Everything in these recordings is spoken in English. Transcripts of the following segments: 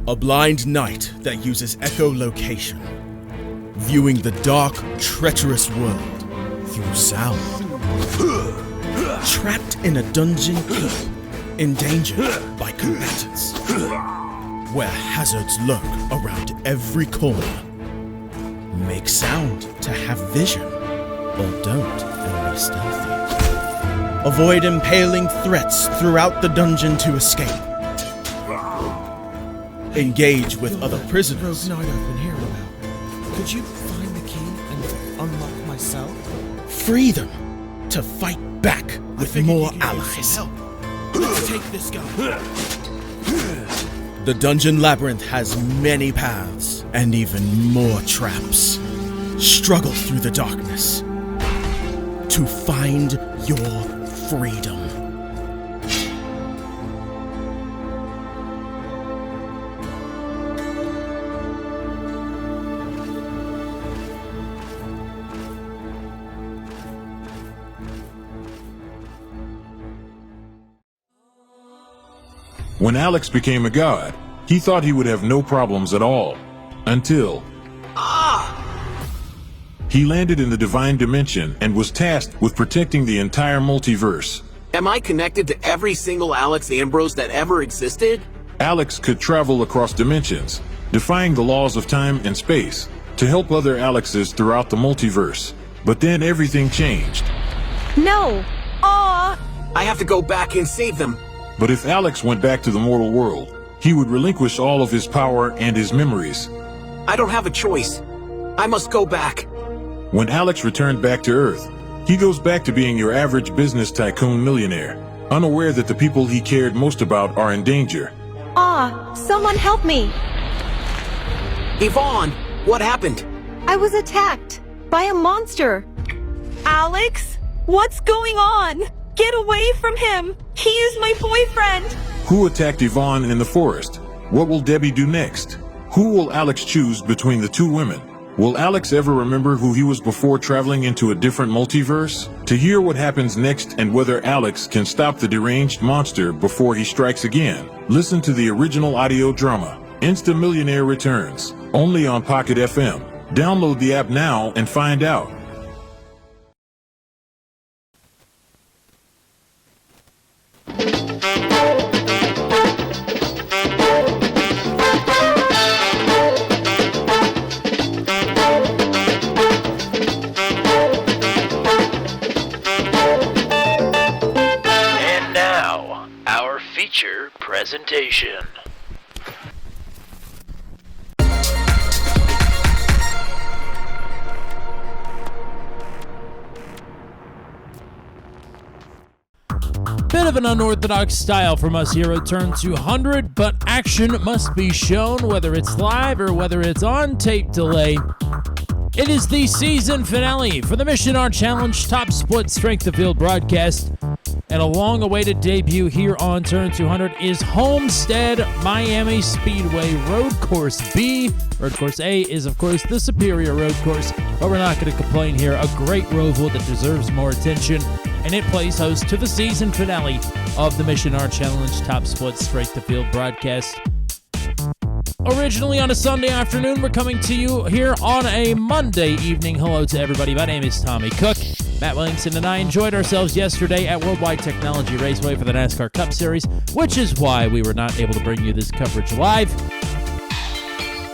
A blind knight that uses echolocation, viewing the dark, treacherous world through sound. Trapped in a dungeon keep, endangered by combatants, where hazards lurk around every corner. Make sound to have vision, or don't and be stealthy. Avoid impaling threats throughout the dungeon to escape. Engage with other prisoners. Rogue Knight I've been hearing about. Could you find the key and unlock my cell? Free them to fight back with more allies. Let's take this guy. The Dungeon Labyrinth has many paths and even more traps. Struggle through the darkness to find your freedom. When Alex became a god, he thought he would have no problems at all. Until... He landed in the Divine Dimension and was tasked with protecting the entire multiverse. Am I connected to every single Alex Ambrose that ever existed? Alex could travel across dimensions, defying the laws of time and space, to help other Alexes throughout the multiverse. But then everything changed. No! Aw! I have to go back and save them. But if Alex went back to the mortal world, he would relinquish all of his power and his memories. I don't have a choice. I must go back. When Alex returned back to Earth, he goes back to being your average business tycoon millionaire, unaware that the people he cared most about are in danger. Someone help me! Yvonne, what happened? I was attacked by a monster. Alex? What's going on? Get away from him! He is my boyfriend! Who attacked Yvonne in the forest? What will Debbie do next? Who will Alex choose between the two women? Will Alex ever remember who he was before traveling into a different multiverse? To hear what happens next and whether Alex can stop the deranged monster before he strikes again, listen to the original audio drama, Insta Millionaire Returns, only on Pocket FM. Download the app now and find out. Presentation. Bit of an unorthodox style from us here at Turn 200, but action must be shown whether it's live or whether it's on tape delay. It is the season finale for the Mission Art Challenge Top Split Strength of Field broadcast. And a long-awaited debut here on Turn 200 is Homestead-Miami Speedway Road Course B. Road Course A is, of course, the superior road course, but we're not going to complain here. A great roval that deserves more attention, and it plays host to the season finale of the Mission Art Challenge Top Split Straight to Field broadcast. Originally on a Sunday afternoon, we're coming to you here on a Monday evening. Hello to everybody. My name is Tommy Cook. Matt Williamson and I enjoyed ourselves yesterday at Worldwide Technology Raceway for the NASCAR Cup Series, which is why we were not able to bring you this coverage live.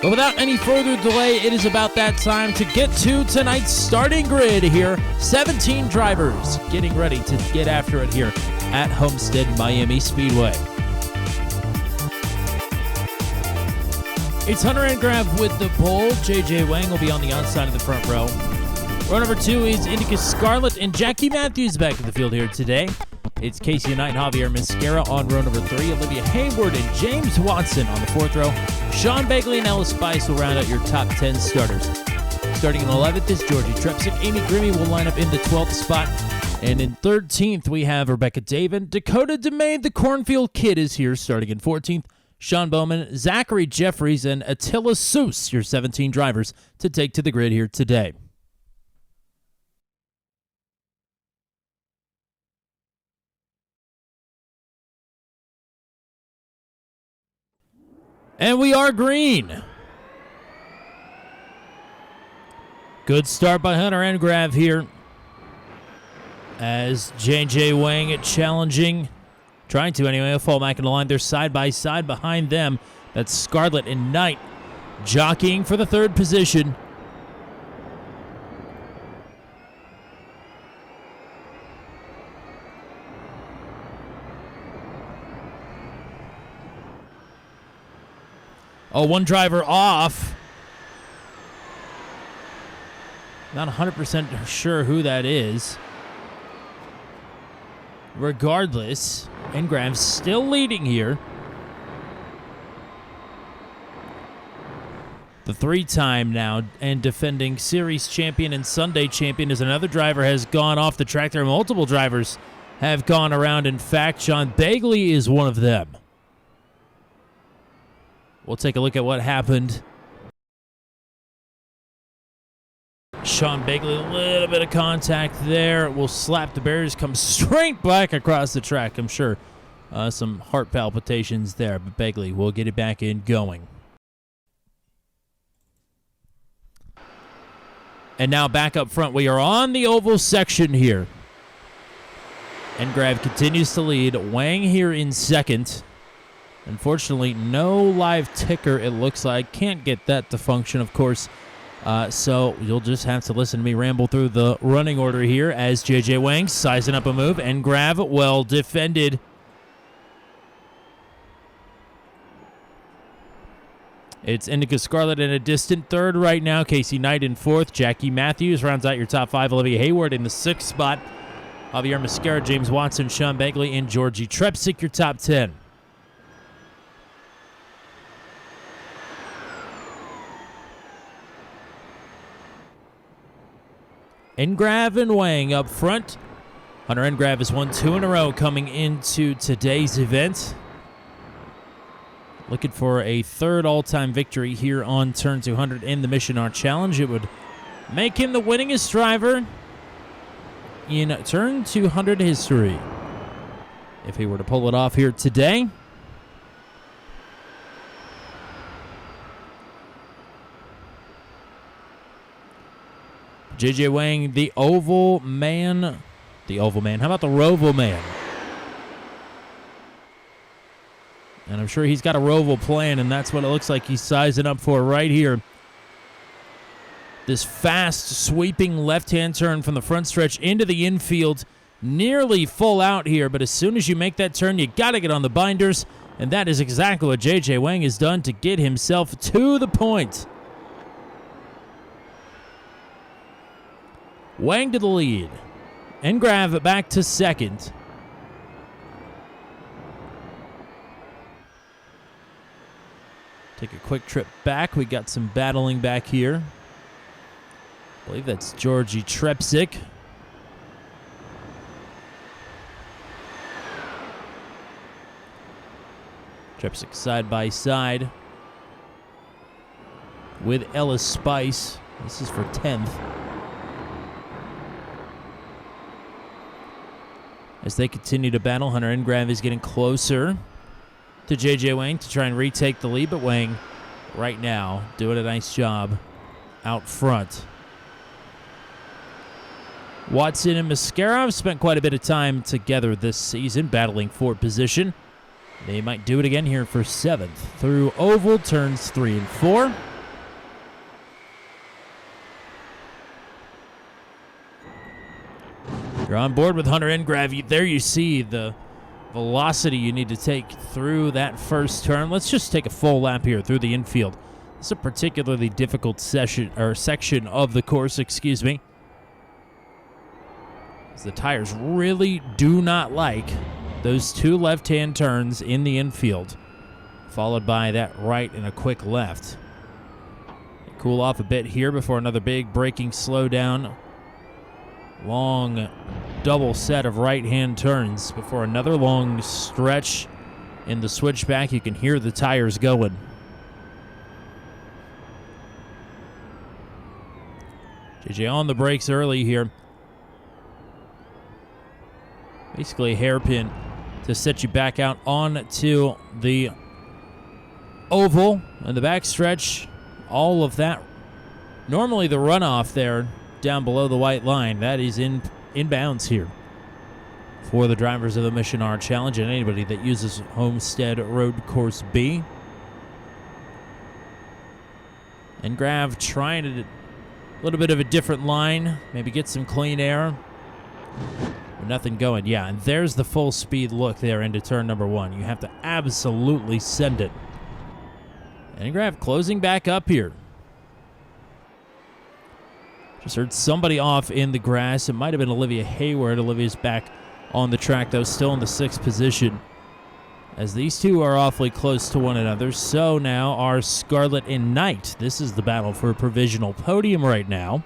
But without any further delay, it is about that time to get to tonight's starting grid here. 17 drivers getting ready to get after it here at Homestead-Miami Speedway. It's Hunter and Grav with the pole. JJ Wang will be on the outside of the front row. Row number 2 is Indica Scarlett and Jackie Matthews back in the field here today. It's Casey Knight and Javier Mascara on row number 3. Olivia Hayward and James Watson on the 4th row. Sean Begley and Ellis Spice will round out your top 10 starters. Starting in 11th is Georgie Trepsick. Amy Grimmy will line up in the 12th spot. And in 13th, we have Rebecca Davin. Dakota DeMay, the Cornfield Kid, is here starting in 14th. Sean Bowman, Zachary Jeffries, and Attila Seuss, your 17 drivers to take to the grid here today. And we are green. Good start by Hunter Engrav here. As J.J. Wang trying to anyway, fall back in the line. They're side by side behind them. That's Scarlett and Knight jockeying for the third position. Oh, one driver off. Not 100% sure who that is. Regardless, Engrav's still leading here. The three-time now and defending series champion and Sunday champion as another driver has gone off the track. There are multiple drivers have gone around. In fact, Sean Begley is one of them. We'll take a look at what happened. Sean Begley, a little bit of contact there. Will slap the barriers, come straight back across the track. I'm sure some heart palpitations there, but Begley will get it back in going. And now back up front, we are on the oval section here. Engrav continues to lead. Wang here in second. Unfortunately, no live ticker, it looks like. Can't get that to function, of course. So you'll just have to listen to me ramble through the running order here as J.J. Wang sizing up a move. Engrav well defended. It's Indica Scarlett in a distant third right now. Casey Knight in fourth. Jackie Matthews rounds out your top five. Olivia Hayward in the sixth spot. Javier Mascara, James Watson, Sean Begley, and Georgie Trepsick, your top 10. Engrav and Wang up front. Hunter Engrav has won 2 in a row coming into today's event. Looking for a third all-time victory here on Turn 200 in the Mission Art Challenge. It would make him the winningest driver in Turn 200 history if he were to pull it off here today. J.J. Wang, the oval man. The oval man. How about the Roval man? And I'm sure he's got a Roval plan, and that's what it looks like he's sizing up for right here. This fast, sweeping left-hand turn from the front stretch into the infield. Nearly full out here, but as soon as you make that turn, you got to get on the binders, and that is exactly what J.J. Wang has done to get himself to the point. Wang to the lead. Engrav back to second. Take a quick trip back. We got some battling back here. I believe that's Georgie Trepsick. Trepsick side by side with Ellis Spice. This is for 10th. As they continue to battle, Hunter Engrav is getting closer to J.J. Wang to try and retake the lead, but Wang right now doing a nice job out front. Watson and Mascara have spent quite a bit of time together this season, battling for position. They might do it again here for 7th through oval turns 3 and 4. You're on board with Hunter Engrav. There you see the velocity you need to take through that first turn. Let's just take a full lap here through the infield. This is a particularly difficult section of the course, excuse me. As the tires really do not like those 2 left-hand turns in the infield, followed by that right and a quick left. Cool off a bit here before another big braking slowdown. Long double set of right-hand turns before another long stretch in the switchback. You can hear the tires going. JJ on the brakes early here. Basically a hairpin to set you back out onto the oval and the backstretch, all of that. Normally the runoff there down below the white line, that is inbounds here for the drivers of the Mission R Challenge and anybody that uses Homestead Road Course B. And Grav trying a little bit of a different line, maybe get some clean air. Nothing going. Yeah, and there's the full speed look there into turn number 1. You have to absolutely send it. And Grav closing back up here. Just heard somebody off in the grass. It might have been Olivia Hayward. Olivia's back on the track, though, still in the 6th position. As these two are awfully close to one another, so now are Scarlett and Knight. This is the battle for a provisional podium right now.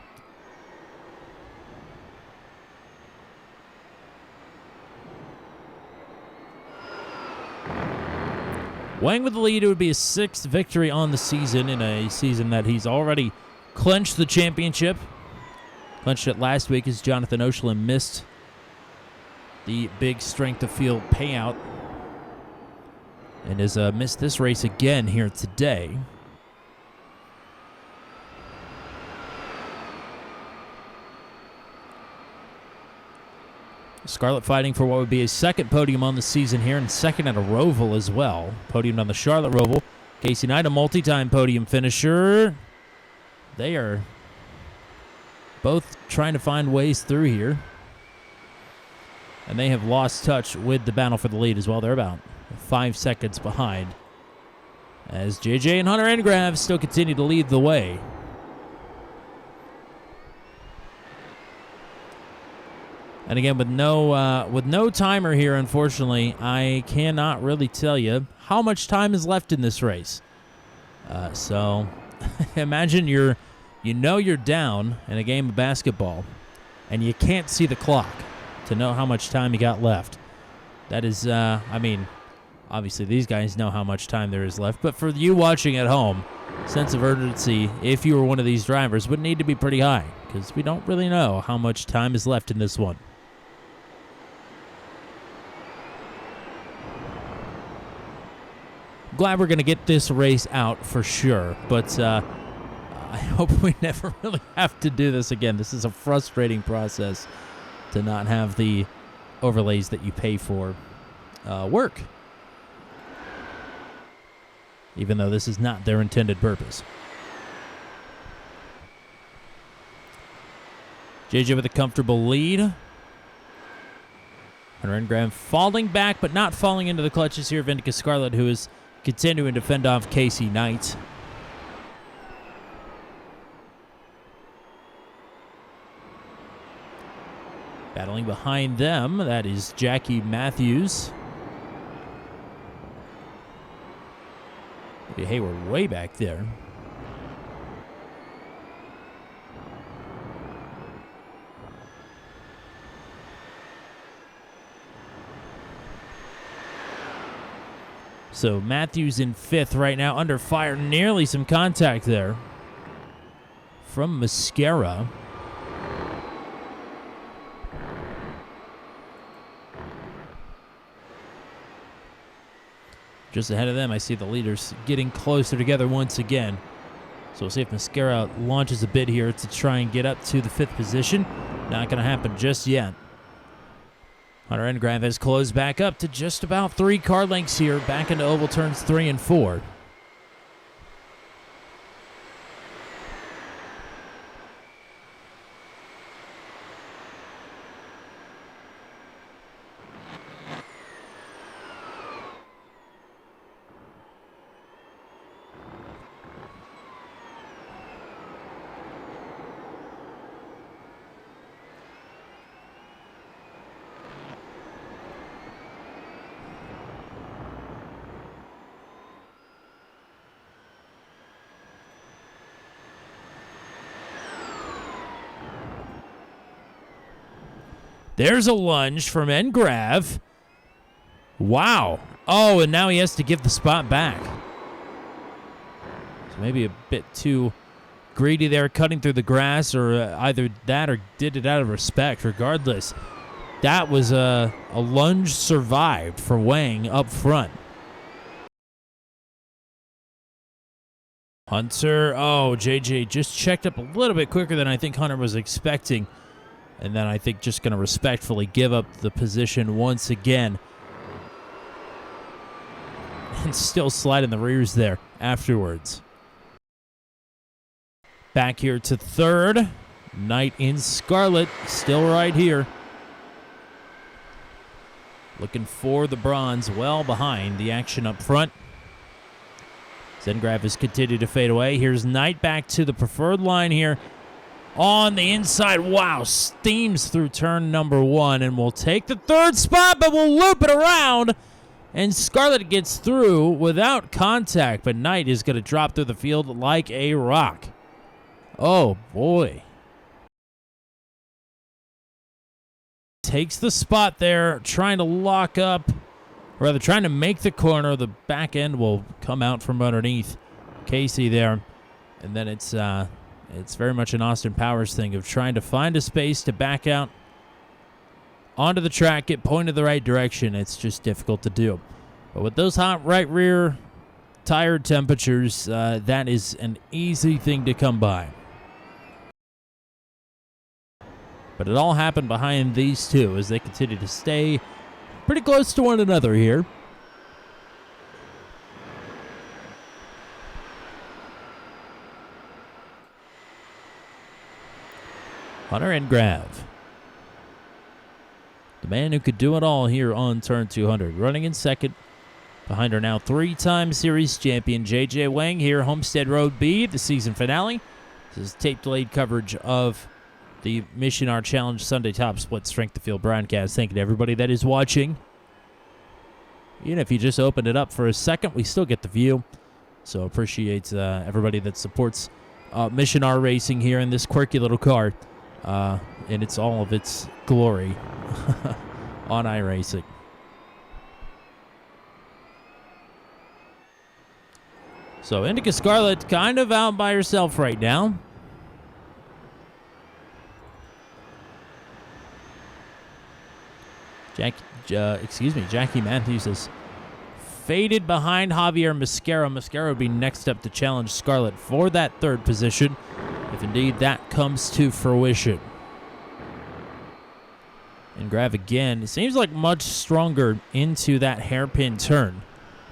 Wang with the lead. It would be his 6th victory on the season in a season that he's already clinched the championship. Clinched it last week as Jonathan Oshlin missed the big strength of field payout and has missed this race again here today. Scarlett fighting for what would be his 2nd podium on the season here and 2nd at a Roval as well. Podium on the Charlotte Roval. Casey Knight, a multi-time podium finisher. They are both trying to find ways through here. And they have lost touch with the battle for the lead as well. They're about 5 seconds behind. As JJ and Hunter Engrav still continue to lead the way. And again, with no timer here, unfortunately, I cannot really tell you how much time is left in this race. So imagine you're down in a game of basketball, and you can't see the clock to know how much time you got left. That is, I mean, obviously these guys know how much time there is left, but for you watching at home, sense of urgency, if you were one of these drivers, would need to be pretty high, because we don't really know how much time is left in this one. Glad we're going to get this race out for sure, but I hope we never really have to do this again. This is a frustrating process to not have the overlays that you pay for work, even though this is not their intended purpose. JJ with a comfortable lead. Hunter Engram falling back, but not falling into the clutches here. Vindica Scarlett, who is continuing to fend off Casey Knight. Battling behind them, that is Jackie Matthews. Hey, we're way back there. So Matthews in 5th right now, under fire. Nearly some contact there from Mascara. Just ahead of them, I see the leaders getting closer together once again. So we'll see if Mascara launches a bit here to try and get up to the 5th position. Not going to happen just yet. Hunter Engrav has closed back up to just about 3 car lengths here, back into oval turns 3 and 4. There's a lunge from Engrav. Wow. Oh, and now he has to give the spot back. So maybe a bit too greedy there, cutting through the grass, or either that or did it out of respect. Regardless, that was a lunge survived for Wang up front. Hunter, oh, JJ just checked up a little bit quicker than I think Hunter was expecting. And then I think just going to respectfully give up the position once again. And still slide in the rears there afterwards. Back here to third. Knight in Scarlet, still right here. Looking for the bronze, well behind the action up front. Zengrav has continued to fade away. Here's Knight back to the preferred line here. On the inside, wow, steams through turn number 1 and will take the third spot, but will loop it around. And Scarlet gets through without contact, but Knight is going to drop through the field like a rock. Oh, boy. Takes the spot there, trying to lock up, or rather trying to make the corner. The back end will come out from underneath Casey there. And then it's very much an Austin Powers thing of trying to find a space to back out onto the track, get pointed the right direction. It's just difficult to do. But with those hot right rear tire temperatures, that is an easy thing to come by. But it all happened behind these two as they continue to stay pretty close to one another here. Hunter and Grav. The man who could do it all here on turn 200. Running in second. Behind her now 3-time series champion JJ Wang here. Homestead Road B, the season finale. This is tape-delayed coverage of the Mission R Challenge Sunday Top Split Strength of Field broadcast. Thank you to everybody that is watching. Even if you just opened it up for a second, we still get the view. So appreciate everybody that supports Mission R Racing here in this quirky little car. And it's all of its glory on iRacing. So Indica Scarlet kind of out by herself right now. Jackie Matthews has faded behind Javier Mascara. Mascara would be next up to challenge Scarlet for that third position, if indeed that comes to fruition. And Grav again, it seems like much stronger into that hairpin turn.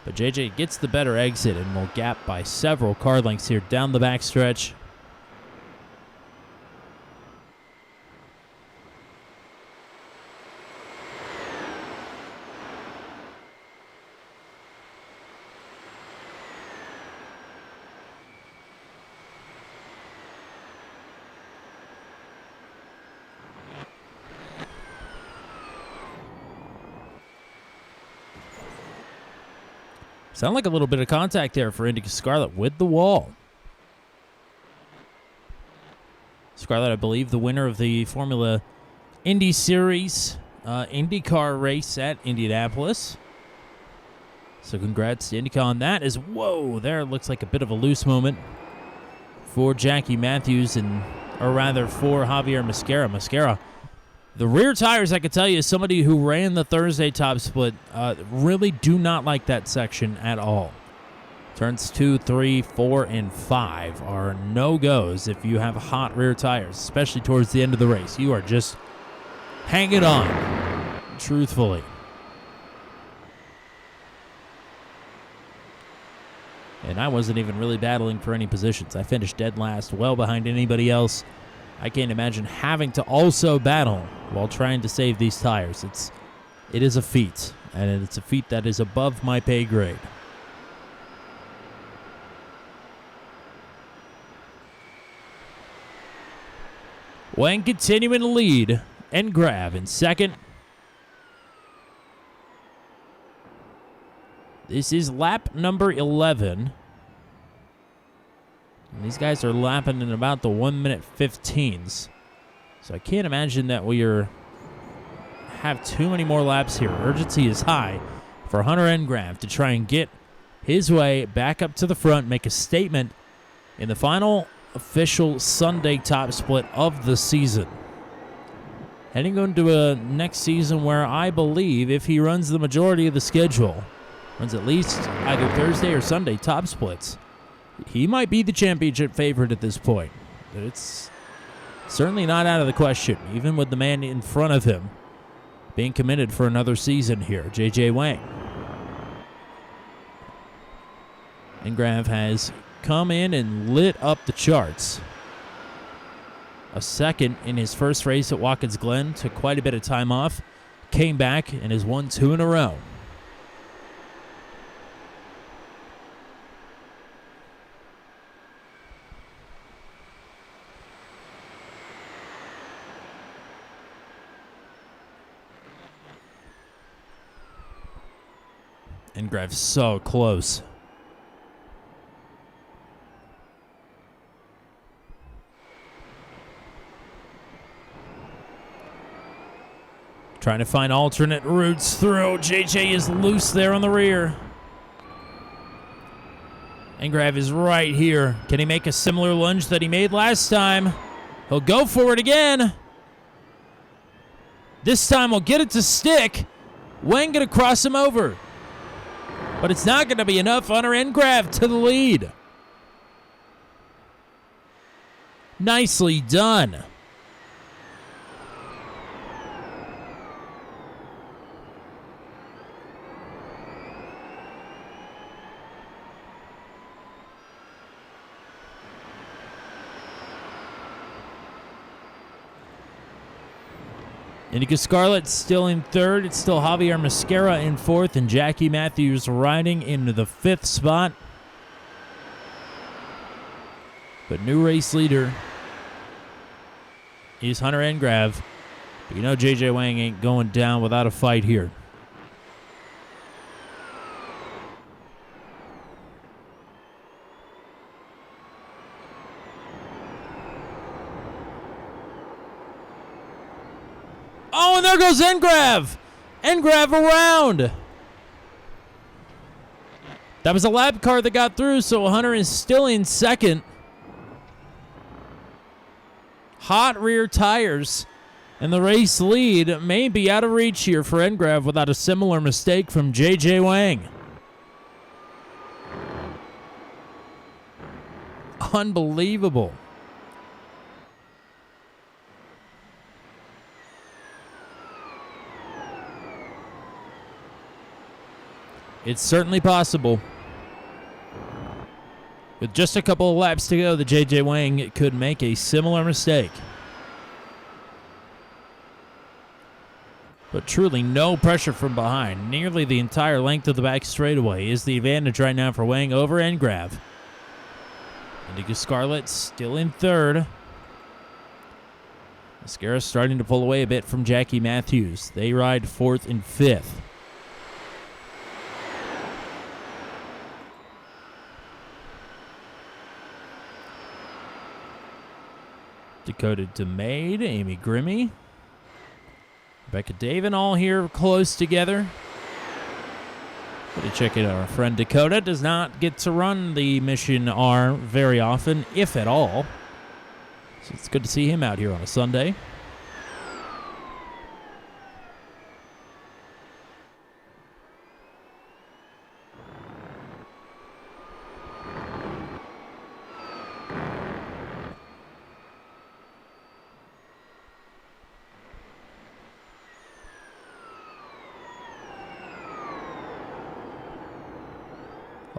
But JJ gets the better exit and will gap by several car lengths here down the backstretch. Sound like a little bit of contact there for Indica Scarlet with the wall. Scarlet, I believe, the winner of the Formula Indy Series IndyCar race at Indianapolis. So congrats to Indica on that. As whoa, there looks like a bit of a loose moment for Jackie Matthews, or rather for Javier Mascara. Mascara, the rear tires, I can tell you, as somebody who ran the Thursday top split, really do not like that section at all. Turns 2, 3, 4, and 5 are no-goes if you have hot rear tires, especially towards the end of the race. You are just hanging on, truthfully. And I wasn't even really battling for any positions. I finished dead last, well behind anybody else. I can't imagine having to also battle while trying to save these tires. It is a feat, and it's a feat that is above my pay grade. Wang continuing to lead, and Grav in second. This is lap number 11. And these guys are lapping in about the 1:15. So I can't imagine that we have too many more laps here. Urgency is high for Hunter and Grav to try and get his way back up to the front, make a statement in the final official Sunday top split of the season. Heading into a next season where I believe if he runs the majority of the schedule, runs at least either Thursday or Sunday top splits, he might be the championship favorite at this point. But it's certainly not out of the question, even with the man in front of him being committed for another season here, J.J. Wang. Engrav has come in and lit up the charts. A second in his first race at Watkins Glen, took quite a bit of time off, came back and has won 2 in a row. Engrav's so close. Trying to find alternate routes through. JJ is loose there on the rear. Engrav is right here. Can he make a similar lunge that he made last time? He'll go for it again. This time he'll get it to stick. Wang gonna cross him over. But it's not gonna be enough. Hunter Engrav to the lead. Nicely done. Indica Scarlet still in third. It's still Javier Mascara in fourth, and Jackie Matthews riding into the 5th spot. But new race leader is Hunter Engrav. But you know JJ Wang ain't going down without a fight here. Oh, and there goes Engrav. Engrav around. That was a lap car that got through, so Hunter is still in second. Hot rear tires, and the race lead may be out of reach here for Engrav without a similar mistake from JJ Wang. Unbelievable. It's certainly possible. With just a couple of laps to go, the JJ Wang could make a similar mistake. But truly no pressure from behind. Nearly the entire length of the back straightaway is the advantage right now for Wang over Engrav. Indigo Scarlet still in third. Mascara starting to pull away a bit from Jackie Matthews. They ride 4th and 5th. Dakota DeMaid, Amy Grimmy, Rebecca Davin, all here close together. But check it out, our friend Dakota does not get to run the Mission R very often, if at all. So it's good to see him out here on a Sunday.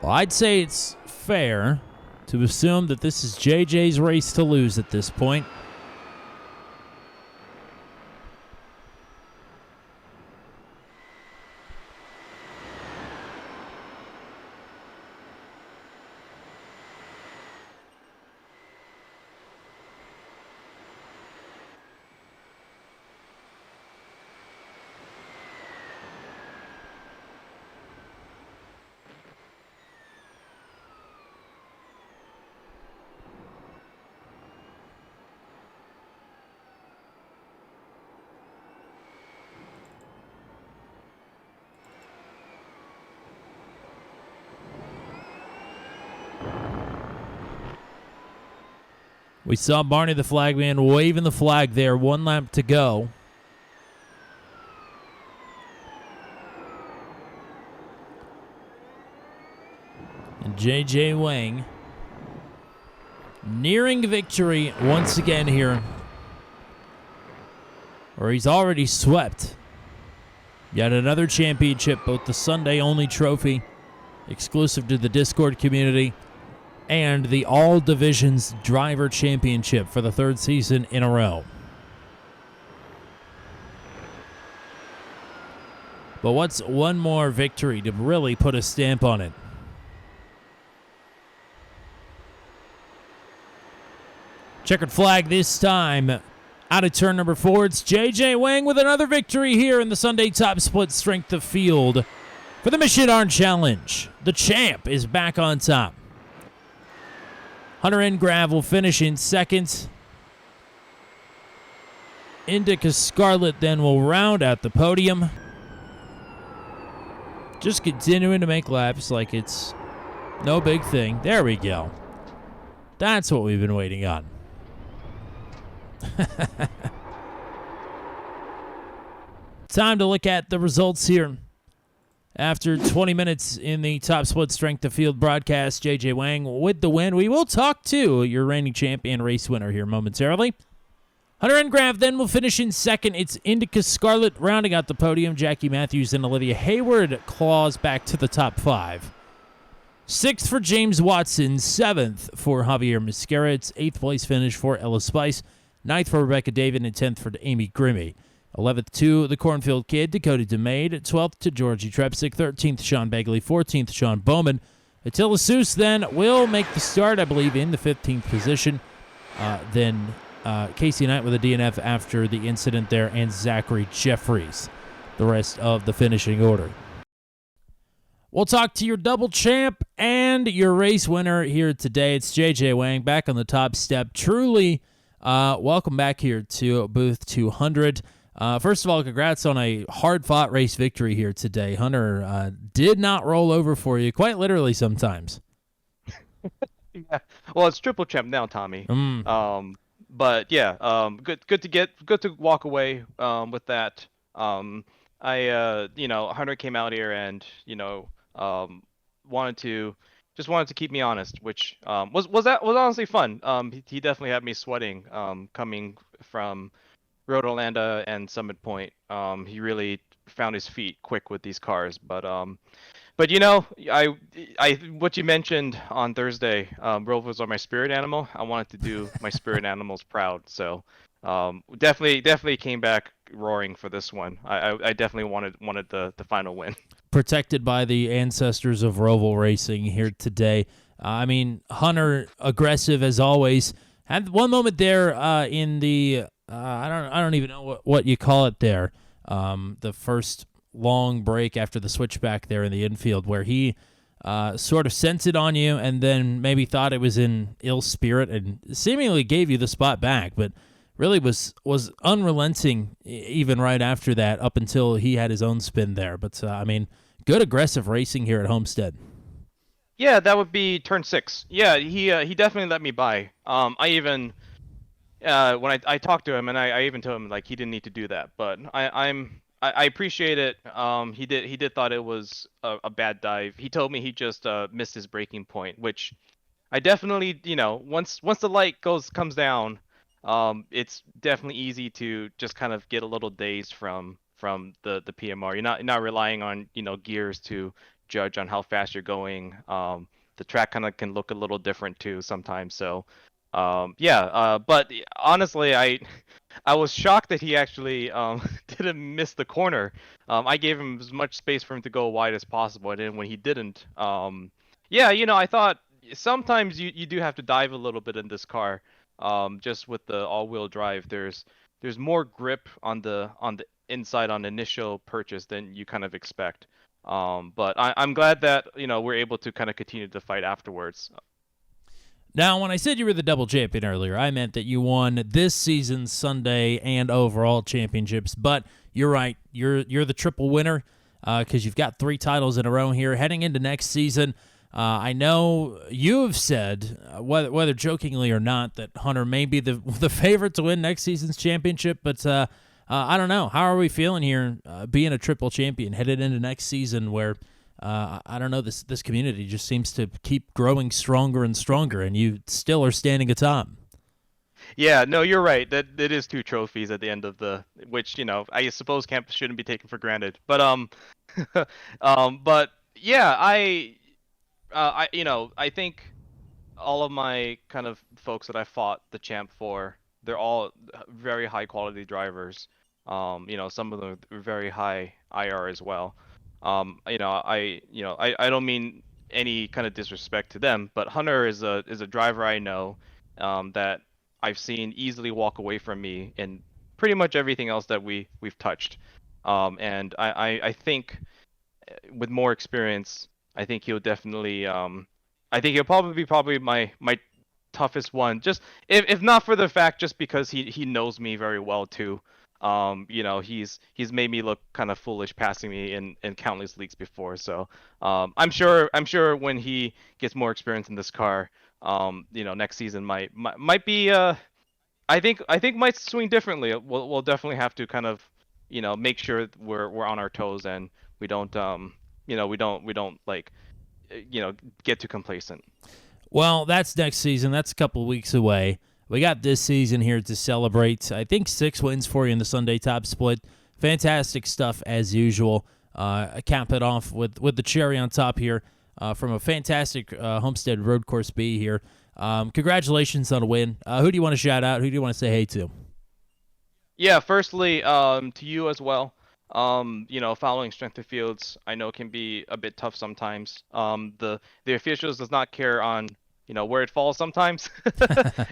Well, I'd say it's fair to assume that this is JJ's race to lose at this point. We saw Barney the Flagman waving the flag there, 1 lap to go. And JJ Wang nearing victory once again here, or he's already swept yet another championship, both the Sunday-only trophy, exclusive to the Discord community, and the All Divisions Driver Championship for the third season in a row. But what's one more victory to really put a stamp on it? Checkered flag this time. Out of turn number 4, it's JJ Wang with another victory here in the Sunday Top Split Strength of Field for the Mission Arm Challenge. The champ is back on top. Hunter Engrav will finish in second. Indica Scarlet then will round out the podium. Just continuing to make laps like it's no big thing. There we go. That's what we've been waiting on. Time to look at the results here. After 20 minutes in the Top Split Strength of Field broadcast, JJ Wang with the win. We will talk to your reigning champion race winner here momentarily. Hunter Engrav then will finish in second. It's Indica Scarlet rounding out the podium. Jackie Matthews and Olivia Hayward claws back to the top 5. 6th for James Watson. 7th for Javier Mascara. It's 8th place finish for Ella Spice. 9th for Rebecca David and 10th for Amy Grimmy. 11th to the Cornfield Kid, Dakota DeMaid. 12th to Georgie Trepsick. 13th, Sean Begley. 14th, Sean Bowman. Attila Seuss then will make the start, I believe, in the 15th position. Then Casey Knight with a DNF after the incident there, and Zachary Jeffries, the rest of the finishing order. We'll talk to your double champ and your race winner here today. It's JJ Wang back on the top step. Truly, welcome back here to Booth 200. First of all, congrats on a hard-fought race victory here today. Hunter did not roll over for you, quite literally sometimes. Yeah, well, it's triple champ now, Tommy. But yeah, good to walk away with that. Hunter came out here and wanted to keep me honest, which was honestly fun. He definitely had me sweating coming from Road Orlando and Summit Point. He really found his feet quick with these cars, but what you mentioned on Thursday, Rovers are my spirit animal. I wanted to do my spirit animals proud, so definitely came back roaring for this one. I definitely wanted the final win. Protected by the ancestors of Roval Racing here today. Hunter, aggressive as always. Had one moment there in the I don't even know what you call it there. The first long break after the switchback there in the infield, where he sort of sent it on you and then maybe thought it was in ill spirit and seemingly gave you the spot back, but really was unrelenting even right after that, up until he had his own spin there. But good aggressive racing here at Homestead. Yeah, that would be turn 6. Yeah, he definitely let me by. I even when I talked to him, and I even told him like he didn't need to do that, but I appreciate it. He did thought it was a bad dive. He told me he just missed his braking point, which I definitely, once the light comes down, it's definitely easy to just kind of get a little dazed from the PMR. You're not relying on gears to judge on how fast you're going. The track kind of can look a little different too sometimes. So but honestly, I was shocked that he actually didn't miss the corner. I gave him as much space for him to go wide as possible, and then when he didn't, I thought sometimes you do have to dive a little bit in this car. Just with the all-wheel drive, there's more grip on the inside on initial purchase than you kind of expect. But I'm glad that we're able to kind of continue to fight afterwards. Now, when I said you were the double champion earlier, I meant that you won this season's Sunday and overall championships. But you're right, you're the triple winner because you've got 3 titles in a row here heading into next season. I know you have said, whether jokingly or not, that Hunter may be the favorite to win next season's championship. But I don't know. How are we feeling here being a triple champion headed into next season, where I don't know, this community just seems to keep growing stronger and stronger, and you still are standing atop. Yeah, no, you're right. That it is 2 trophies at the end of the, which I suppose campus shouldn't be taken for granted. But but yeah, I think all of my kind of folks that I fought the champ for, they're all very high quality drivers. Some of them are very high IR as well. I don't mean any kind of disrespect to them, but Hunter is a driver I know that I've seen easily walk away from me in pretty much everything else that we've touched. And I think with more experience, I think he'll definitely I think he'll probably be my toughest one. Just if not for the fact just because he knows me very well too. He's made me look kind of foolish passing me in countless leagues before. So I'm sure when he gets more experience in this car, next season might be I think might swing differently. We'll definitely have to kind of make sure we're on our toes and we don't we don't like get too complacent. Well, that's next season. That's a couple of weeks away. We got this season here to celebrate. I think 6 wins for you in the Sunday Top Split. Fantastic stuff as usual. I cap it off with the cherry on top here from a fantastic Homestead Road Course B here. Congratulations on a win. Who do you want to shout out? Who do you want to say hey to? Yeah, firstly, to you as well. Following strength of fields, I know can be a bit tough sometimes. The officials does not care on where it falls sometimes,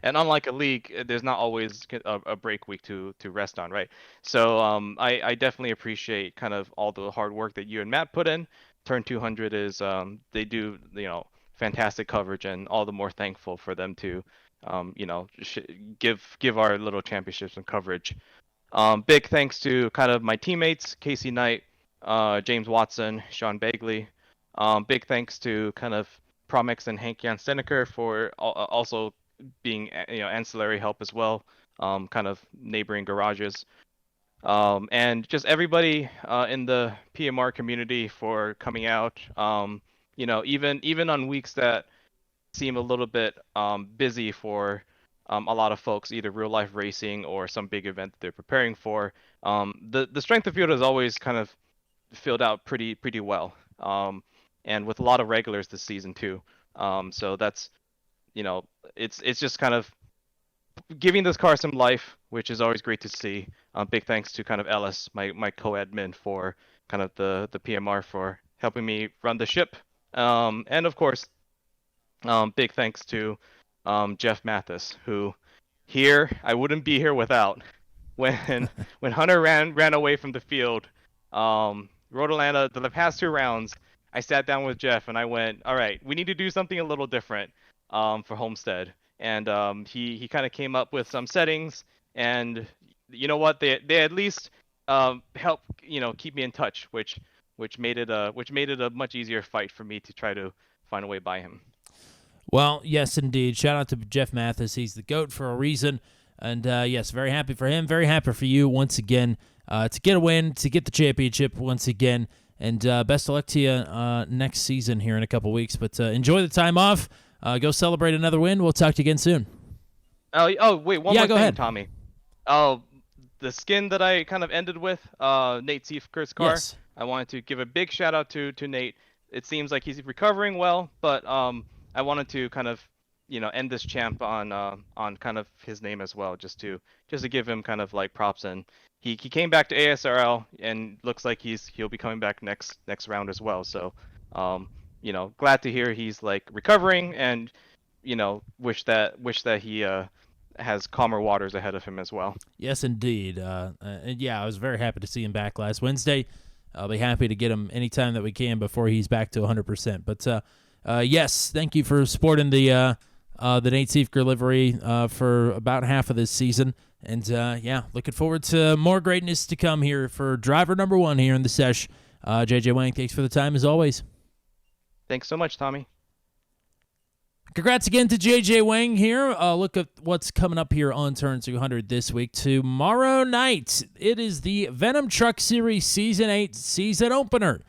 and unlike a league, there's not always a break week to rest on, right? So I definitely appreciate kind of all the hard work that you and Matt put in. Turn 200 is they do fantastic coverage, and all the more thankful for them to give our little championship some coverage. Big thanks to kind of my teammates, Casey Knight, James Watson, Sean Bagley. Big thanks to kind of Promix and Hank Jan Steneker for also being ancillary help as well, kind of neighboring garages. And just everybody in the PMR community for coming out. Even on weeks that seem a little bit busy for a lot of folks, either real life racing or some big event that they're preparing for. The strength of field has always kind of filled out pretty well, and with a lot of regulars this season too. So that's it's just kind of giving this car some life, which is always great to see. Big thanks to kind of Ellis, my co-admin, for kind of the PMR for helping me run the ship, and of course, big thanks to Jeff Mathis, who I wouldn't be here without. When Hunter ran away from the field, Road Atlanta, the past 2 rounds, I sat down with Jeff and I went, all right, we need to do something a little different for Homestead. And he kind of came up with some settings, and you know what, they at least help keep me in touch, which made it a much easier fight for me to try to find a way by him. Well, yes, indeed. Shout out to Jeff Mathis. He's the GOAT for a reason. And, yes, very happy for him. Very happy for you once again to get a win, to get the championship once again. And best of luck to you next season here in a couple weeks. But enjoy the time off. Go celebrate another win. We'll talk to you again soon. Oh, wait, one more go thing, ahead. Tommy. Oh, the skin that I kind of ended with, Nate Seifker's car. Yes. I wanted to give a big shout out to Nate. It seems like he's recovering well, but I wanted to kind of, end this champ on kind of his name as well, just to give him kind of like props. And he came back to ASRL, and looks like he'll be coming back next round as well. So, glad to hear he's like recovering, and wish that he has calmer waters ahead of him as well. Yes, indeed. And yeah, I was very happy to see him back last Wednesday. I'll be happy to get him anytime that we can before he's back to 100%. But yes, thank you for supporting the Nate Seifker livery for about half of this season. And yeah, looking forward to more greatness to come here for driver number 1 here in the sesh. JJ Wang, thanks for the time as always. Thanks so much, Tommy. Congrats again to JJ Wang here. Look at what's coming up here on Turn 200 this week. Tomorrow night, it is the Venom Truck Series Season 8 season opener.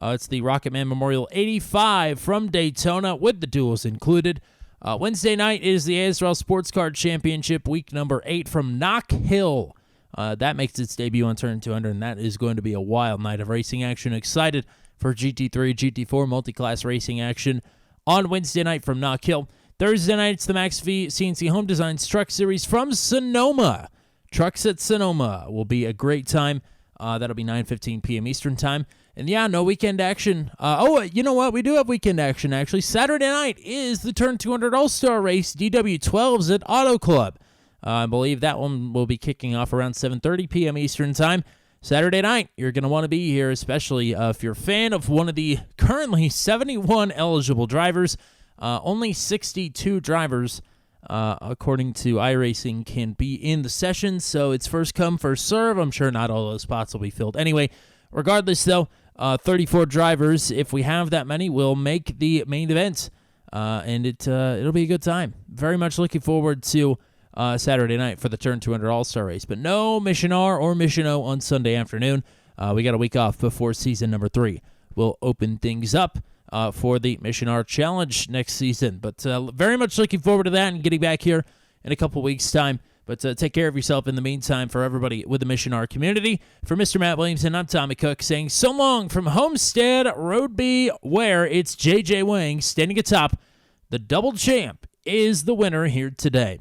It's the Rocketman Memorial 85 from Daytona with the duels included. Wednesday night is the ASRL Sports Card Championship, week number 8 from Knock Hill. That makes its debut on Turn 200, and that is going to be a wild night of racing action. Excited for GT3, GT4 multi-class racing action on Wednesday night from Knock Hill. Thursday night, it's the Max V CNC Home Designs Truck Series from Sonoma. Trucks at Sonoma will be a great time. That'll be 9:15 p.m. Eastern Time. And yeah, no weekend action. You know what? We do have weekend action, actually. Saturday night is the Turn 200 All-Star Race, DW12s at Auto Club. I believe that one will be kicking off around 7:30 p.m. Eastern Time. Saturday night, you're going to want to be here, especially if you're a fan of one of the currently 71 eligible drivers. Only 62 drivers, according to iRacing, can be in the session, so it's first come, first serve. I'm sure not all those spots will be filled. Anyway, regardless, though, 34 drivers, if we have that many, will make the main event, and it'll be a good time. Very much looking forward to Saturday night for the Turn 200 All-Star Race, but no Mission R or Mission O on Sunday afternoon. We got a week off before season number 3. We'll open things up for the Mission R Challenge next season, but very much looking forward to that and getting back here in a couple weeks' time. But take care of yourself in the meantime. For everybody with the Mission R community, for Mr. Matt Williamson, I'm Tommy Cook saying so long from Homestead, Road B, where it's JJ Wang standing atop. The double champ is the winner here today.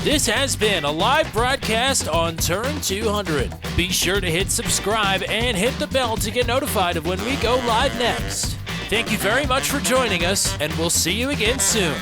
This has been a live broadcast on Turn 200. Be sure to hit subscribe and hit the bell to get notified of when we go live next. Thank you very much for joining us, and we'll see you again soon.